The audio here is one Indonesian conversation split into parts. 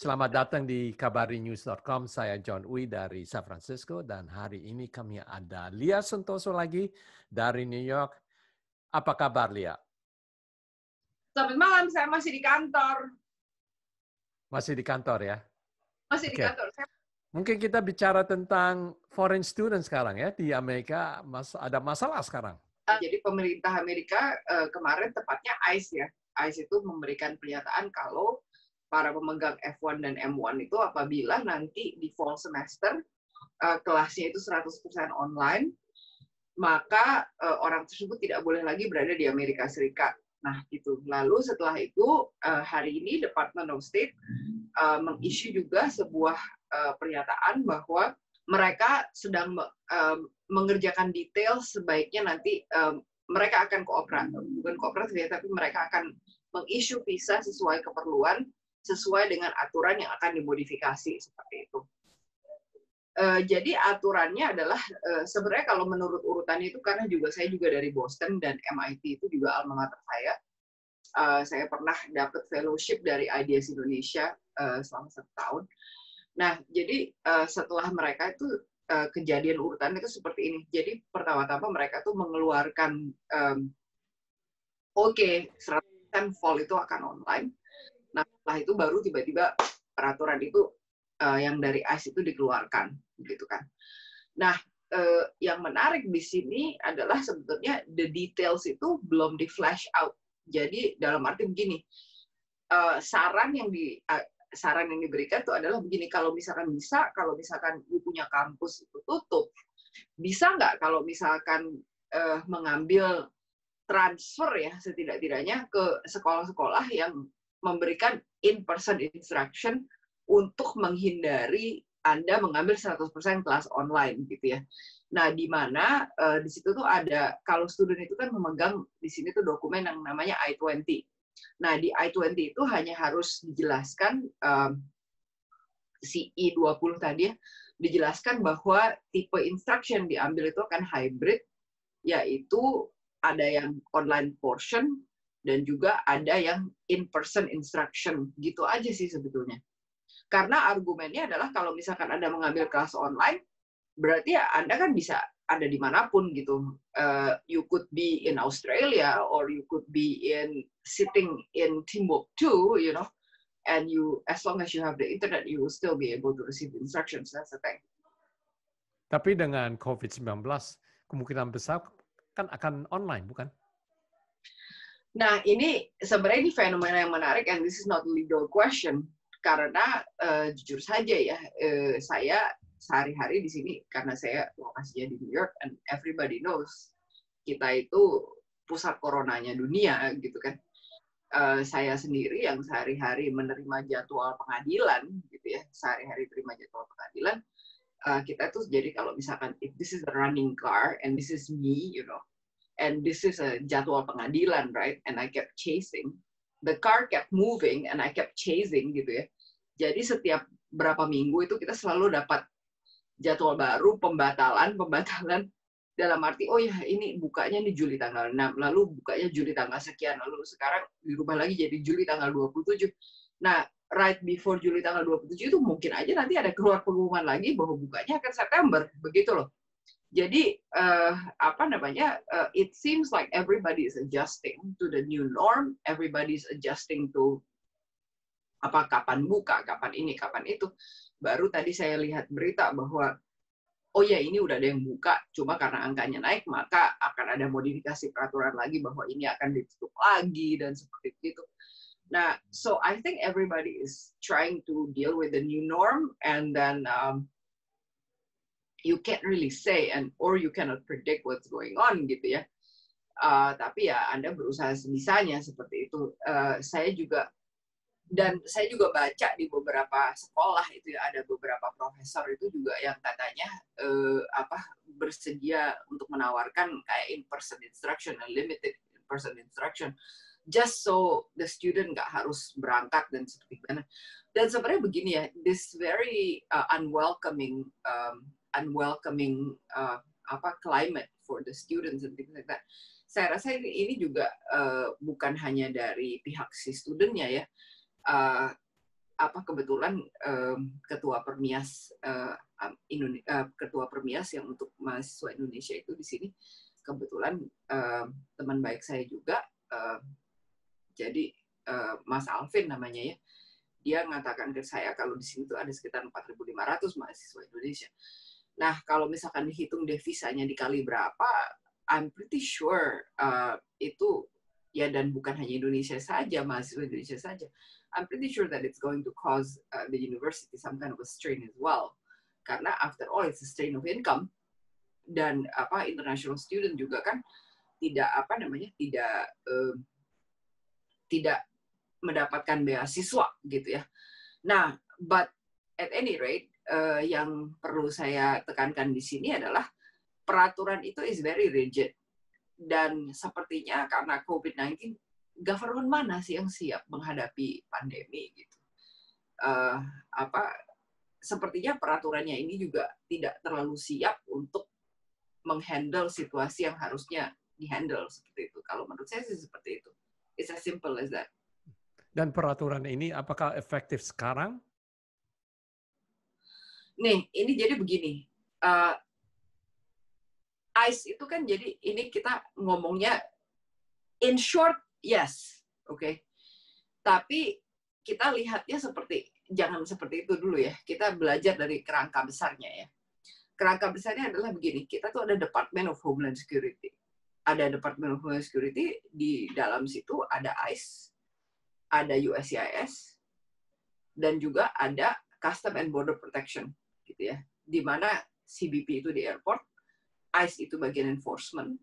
selamat datang di kabarinews.com. Saya John Uy dari San Francisco dan hari ini kami ada Lia Santoso lagi dari New York. Apa kabar, Lia? Selamat malam, saya masih di kantor. Masih di kantor ya? Masih di Oke. kantor. Mungkin kita bicara tentang foreign student sekarang ya. Di Amerika ada masalah sekarang. Jadi pemerintah Amerika kemarin tepatnya ICE ya. ICE itu memberikan pernyataan kalau para pemegang F1 dan M1 itu apabila nanti di fall semester kelasnya itu 100% online, maka orang tersebut tidak boleh lagi berada di Amerika Serikat. Nah, gitu. Lalu setelah itu hari ini Department of State mengissue juga sebuah pernyataan bahwa mereka sedang mengerjakan detail sebaiknya nanti mereka akan bukan kooperatif ya, tapi mereka akan mengissue visa sesuai keperluan, sesuai dengan aturan yang akan dimodifikasi seperti itu. Jadi aturannya adalah sebenarnya kalau menurut urutannya itu karena saya juga dari Boston dan MIT itu juga alma mater saya. Saya pernah dapat fellowship dari IDS Indonesia selama 1 tahun. Nah, jadi setelah mereka itu kejadian urutan itu seperti ini. Jadi pertama-tama mereka tuh mengeluarkan 100% fall itu akan online. Nah, setelah itu baru tiba-tiba peraturan itu yang dari ICE itu dikeluarkan, gitu kan. Nah, yang menarik di sini adalah sebetulnya the details itu belum di flash out. Jadi dalam arti begini, saran yang diberikan itu adalah begini, kalau misalkan you punya kampus itu tutup, bisa nggak kalau misalkan mengambil transfer ya setidak-tidaknya ke sekolah-sekolah yang memberikan in-person instruction untuk menghindari Anda mengambil 100% kelas online gitu ya. Nah, di mana di situ tuh ada, kalau student itu kan memegang di sini tuh dokumen yang namanya I-20. Nah, di I-20 itu hanya harus dijelaskan si I-20 tadi ya, dijelaskan bahwa tipe instruction diambil itu akan hybrid, yaitu ada yang online portion dan juga ada yang in-person instruction. Gitu aja sih sebetulnya. Karena argumennya adalah kalau misalkan Anda mengambil kelas online, berarti ya Anda kan bisa ada dimanapun gitu. You could be in Australia or you could be sitting in Timbuktu, you know, and as long as you have the internet, you will still be able to receive instructions. That's the thing. Tapi dengan COVID-19, kemungkinan besar kan akan online, bukan? Nah, ini sebenarnya fenomena yang menarik, and this is not a legal question. Karena jujur saja ya, saya sehari-hari di sini karena saya lokasinya di New York and everybody knows kita itu pusat coronanya dunia gitu kan. Saya sendiri yang sehari-hari menerima jadwal pengadilan gitu ya, sehari-hari terima jadwal pengadilan, kita tuh jadi kalau misalkan if this is a running car and this is me, you know, and this is a jadwal pengadilan, right? And I kept chasing. The car kept moving and I kept chasing gitu ya. Jadi setiap berapa minggu itu kita selalu dapat jadwal baru, pembatalan dalam arti, oh ya ini bukanya di Juli tanggal 6, lalu bukanya Juli tanggal sekian, lalu sekarang dirubah lagi jadi Juli tanggal 27. Nah, right before Juli tanggal 27 itu mungkin aja nanti ada keluar pengumuman lagi bahwa bukanya akan September, begitu loh. Jadi it seems like everybody is adjusting to the new norm, everybody is adjusting to kapan buka, kapan ini, kapan itu. Baru tadi saya lihat berita bahwa oh ya ini udah ada yang buka, cuma karena angkanya naik maka akan ada modifikasi peraturan lagi bahwa ini akan ditutup lagi dan seperti itu. Nah, so I think everybody is trying to deal with the new norm, and then you can't really say or you cannot predict what's going on gitu ya. Tapi ya Anda berusaha sebisanya seperti itu. Saya juga baca di beberapa sekolah itu ya, ada beberapa profesor itu juga yang katanya bersedia untuk menawarkan kayak in-person instruction, limited in-person instruction, just so the student nggak harus berangkat dan seperti mana. Dan sebenarnya begini ya, this very unwelcoming climate for the students and things like that. Saya rasa ini juga bukan hanya dari pihak si studentnya ya. kebetulan ketua Permias ketua Permias yang untuk mahasiswa Indonesia itu di sini kebetulan teman baik saya juga, jadi Mas Alvin namanya ya, dia mengatakan ke saya kalau di sini tuh ada sekitar 4.500 mahasiswa Indonesia. Nah, kalau misalkan dihitung devisanya dikali berapa, I'm pretty sure itu ya, dan bukan hanya Indonesia saja, mahasiswa Indonesia saja. I'm pretty sure that it's going to cause the university some kind of a strain as well. Karena after all, it's a strain of income. Dan international student juga kan tidak tidak mendapatkan beasiswa gitu ya. Nah, but at any rate, yang perlu saya tekankan di sini adalah peraturan itu is very rigid. Dan sepertinya karena COVID-19, government mana sih yang siap menghadapi pandemi gitu. Sepertinya peraturannya ini juga tidak terlalu siap untuk menghandle situasi yang harusnya dihandle seperti itu. Kalau menurut saya sih seperti itu. It's as simple as that. Dan peraturan ini apakah efektif sekarang? Nih, ini jadi begini. ICE itu kan jadi ini kita ngomongnya in short, yes, oke. Tapi kita lihatnya jangan seperti itu dulu ya. Kita belajar dari kerangka besarnya ya. Kerangka besarnya adalah begini. Kita tuh ada Department of Homeland Security. Ada Department of Homeland Security, di dalam situ ada ICE, ada USCIS, dan juga ada Custom and Border Protection, gitu ya. Di mana CBP itu di airport, ICE itu bagian enforcement,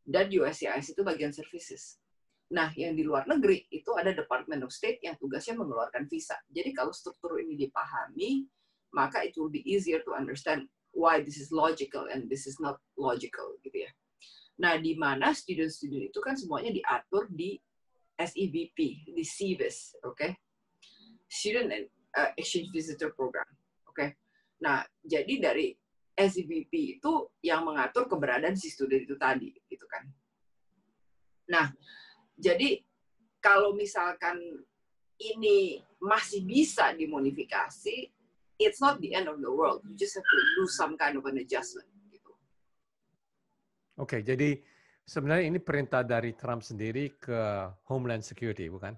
dan USCIS itu bagian services. Nah, yang di luar negeri itu ada Department of State yang tugasnya mengeluarkan visa. Jadi kalau struktur ini dipahami, maka it will be easier to understand why this is logical and this is not logical, gitu ya. Nah, di mana student-student itu kan semuanya diatur di SEVP, di CVIS, oke? Student Exchange Visitor Program, oke? Nah, jadi dari SEVP itu yang mengatur keberadaan si student itu tadi, gitu kan? Nah, jadi kalau misalkan ini masih bisa dimodifikasi, it's not the end of the world. You just have to do some kind of an adjustment. Gitu. Oke, jadi sebenarnya ini perintah dari Trump sendiri ke Homeland Security, bukan?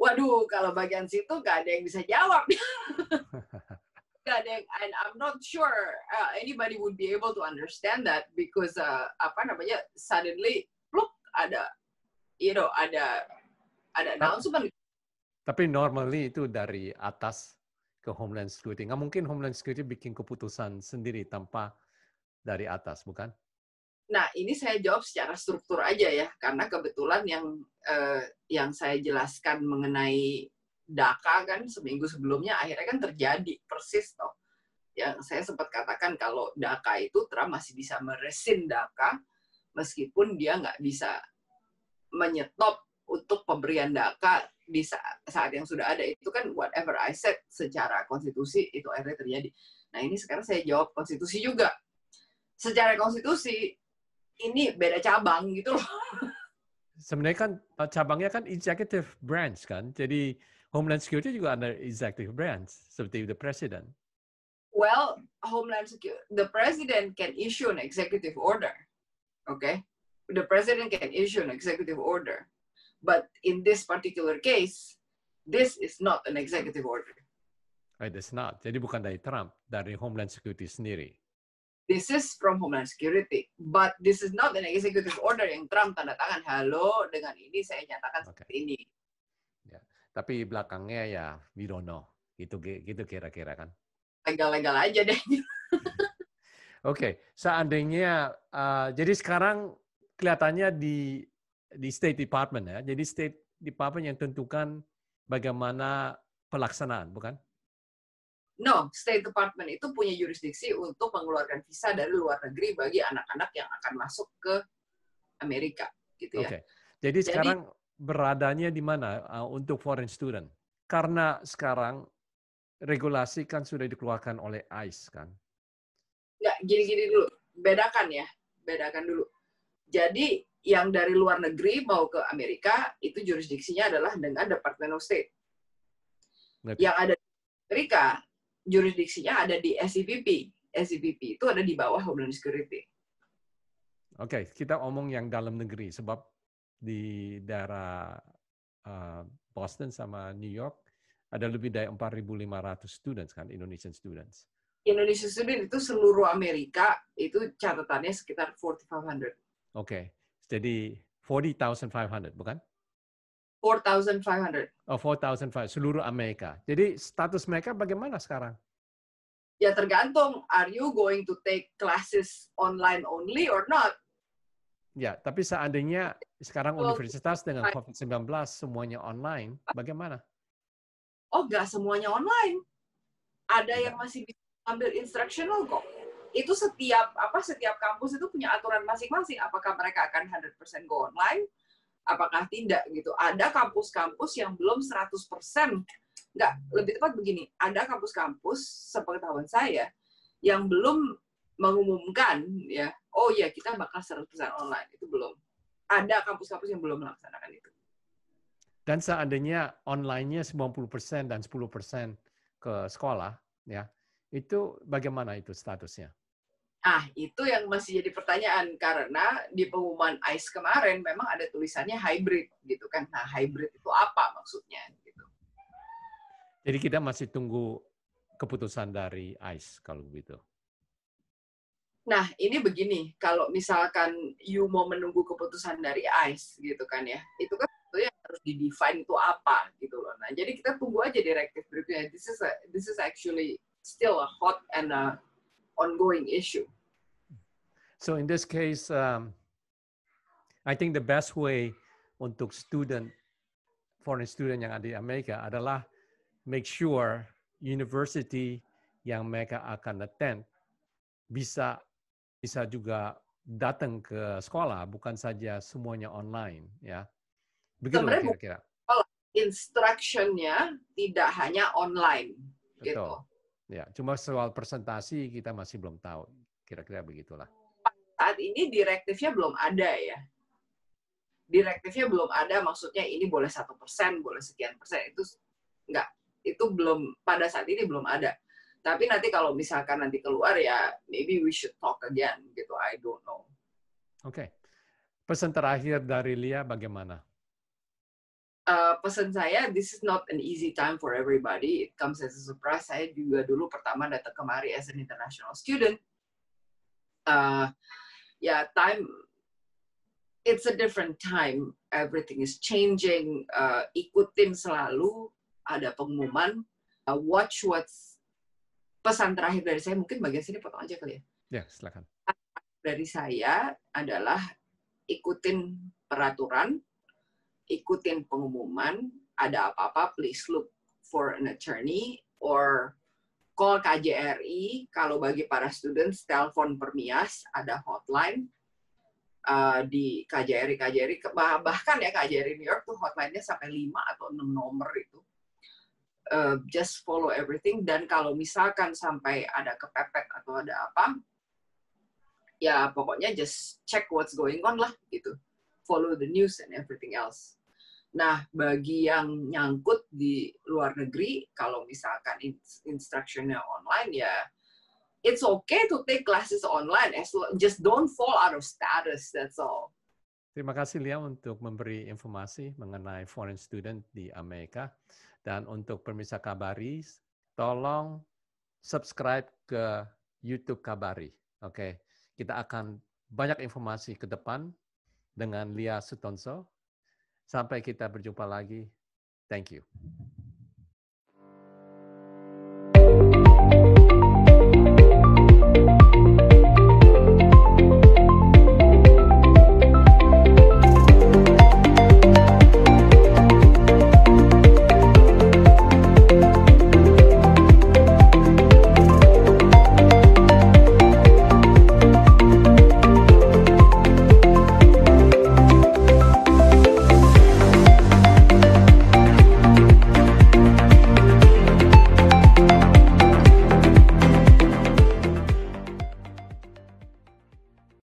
Waduh, kalau bagian situ nggak ada yang bisa jawab. Nggak ada yang, and I'm not sure anybody would be able to understand that because suddenly, look, ada announcement. Tapi normally itu dari atas ke Homeland Security. Nggak mungkin Homeland Security bikin keputusan sendiri tanpa dari atas, bukan? Nah, ini saya jawab secara struktur aja ya, karena kebetulan yang saya jelaskan mengenai DACA kan seminggu sebelumnya akhirnya kan terjadi persis toh. Yang saya sempat katakan kalau DACA itu Trump masih bisa meresin DACA meskipun dia nggak bisa menyetop untuk pemberian DACA di saat yang sudah ada. Itu kan whatever I said secara konstitusi itu akhirnya terjadi. Nah, ini sekarang saya jawab konstitusi juga. Secara konstitusi ini beda cabang gitu loh. Sebenarnya kan cabangnya kan executive branch kan. Jadi Homeland Security juga ada executive branch seperti the president. Well, Homeland Security, the president can issue an executive order. Okay? The president can issue an executive order. But in this particular case, this is not an executive order. Right, it's not. Jadi bukan dari Trump, dari Homeland Security sendiri. This is from Homeland Security, but this is not an executive order yang Trump tanda tangan. Halo, dengan ini saya nyatakan seperti ini. Ya, tapi belakangnya ya we don't know. Gitu kira-kira kan. Legal-legal aja deh. Oke, seandainya jadi sekarang kelihatannya di State Department ya. Jadi State Department yang tentukan bagaimana pelaksanaan, bukan? No, State Department itu punya jurisdiksi untuk mengeluarkan visa dari luar negeri bagi anak-anak yang akan masuk ke Amerika, gitu ya. Oke. Jadi sekarang beradanya di mana untuk foreign student? Karena sekarang regulasi kan sudah dikeluarkan oleh ICE kan? Nggak, gini-gini dulu. Bedakan dulu. Jadi yang dari luar negeri mau ke Amerika, itu jurisdiksinya adalah dengan Department of State. Yang ada di Amerika, jurisdiksinya ada di SCVP. SCVP itu ada di bawah Homeland Security. Oke, kita omong yang dalam negeri, sebab di daerah Boston sama New York ada lebih dari 4.500 students kan, Indonesian students. Indonesian student itu seluruh Amerika, itu catatannya sekitar 4,500. Oke, jadi 40,500, bukan? 4,500. Oh, 4,500, seluruh Amerika. Jadi status mereka bagaimana sekarang? Ya tergantung, are you going to take classes online only or not? Ya, tapi seandainya sekarang universitas dengan COVID-19 semuanya online, bagaimana? Oh, nggak semuanya online. Ada yang masih bisa ambil instructional kok. Itu setiap kampus itu punya aturan masing-masing. Apakah mereka akan 100% go online? Apakah tidak gitu. Ada kampus-kampus yang belum 100%. Nggak, lebih tepat begini. Ada kampus-kampus, sepengetahuan saya, yang belum mengumumkan, ya, oh ya kita bakal 100% online. Itu belum. Ada kampus-kampus yang belum melaksanakan itu. Dan seandainya online-nya 90% dan 10% ke sekolah, ya, itu bagaimana itu statusnya? Itu yang masih jadi pertanyaan, karena di pengumuman ICE kemarin memang ada tulisannya hybrid, gitu kan. Nah, hybrid itu apa maksudnya? Gitu. Jadi kita masih tunggu keputusan dari ICE kalau begitu. Nah, ini begini, kalau misalkan you mau menunggu keputusan dari ICE, gitu kan ya, itu kan sebetulnya harus di-define itu apa, gitu loh. Nah, jadi kita tunggu aja direktif berikutnya. This is actually still a hot and a ongoing issue. So in this case, I think the best way untuk foreign student yang ada di Amerika adalah make sure university yang mereka akan attend bisa juga datang ke sekolah, bukan saja semuanya online, ya. Begitu kira-kira. Instruction-nya tidak hanya online. Betul. Gitu. Ya, cuma soal presentasi kita masih belum tahu. Kira-kira begitulah. Saat ini direktifnya belum ada ya. Direktifnya belum ada, maksudnya ini boleh 1%, boleh sekian persen. Itu enggak. Itu belum, pada saat ini belum ada. Tapi nanti kalau misalkan nanti keluar ya, maybe we should talk again, gitu. I don't know. Oke. Pesan terakhir dari Lia bagaimana? Pesan saya, this is not an easy time for everybody. It comes as a surprise. Saya juga dulu pertama datang kemari as an international student. It's a different time. Everything is changing. Ikutin selalu, ada pengumuman. Watch what's, pesan terakhir dari saya, mungkin bagian sini potong aja kali ya. Ya, silakan. Dari saya adalah ikutin peraturan, ikutin pengumuman, ada apa-apa, please look for an attorney or call KJRI. Kalau bagi para students, telepon Permias, ada hotline di KJRI, bahkan ya KJRI New York tuh hotline-nya sampai 5 atau 6 nomor itu. Just follow everything, dan kalau misalkan sampai ada kepepet atau ada apa, ya pokoknya just check what's going on lah gitu. Follow the news and everything else. Nah, bagi yang nyangkut di luar negeri, kalau misalkan instruction-nya online, ya it's okay to take classes online, just don't fall out of status, that's all. Terima kasih Lia untuk memberi informasi mengenai foreign student di Amerika. Dan untuk pemirsa Kabari, tolong subscribe ke YouTube Kabari. Oke, kita akan banyak informasi ke depan dengan Lia Sutonso. Sampai kita berjumpa lagi. Thank you.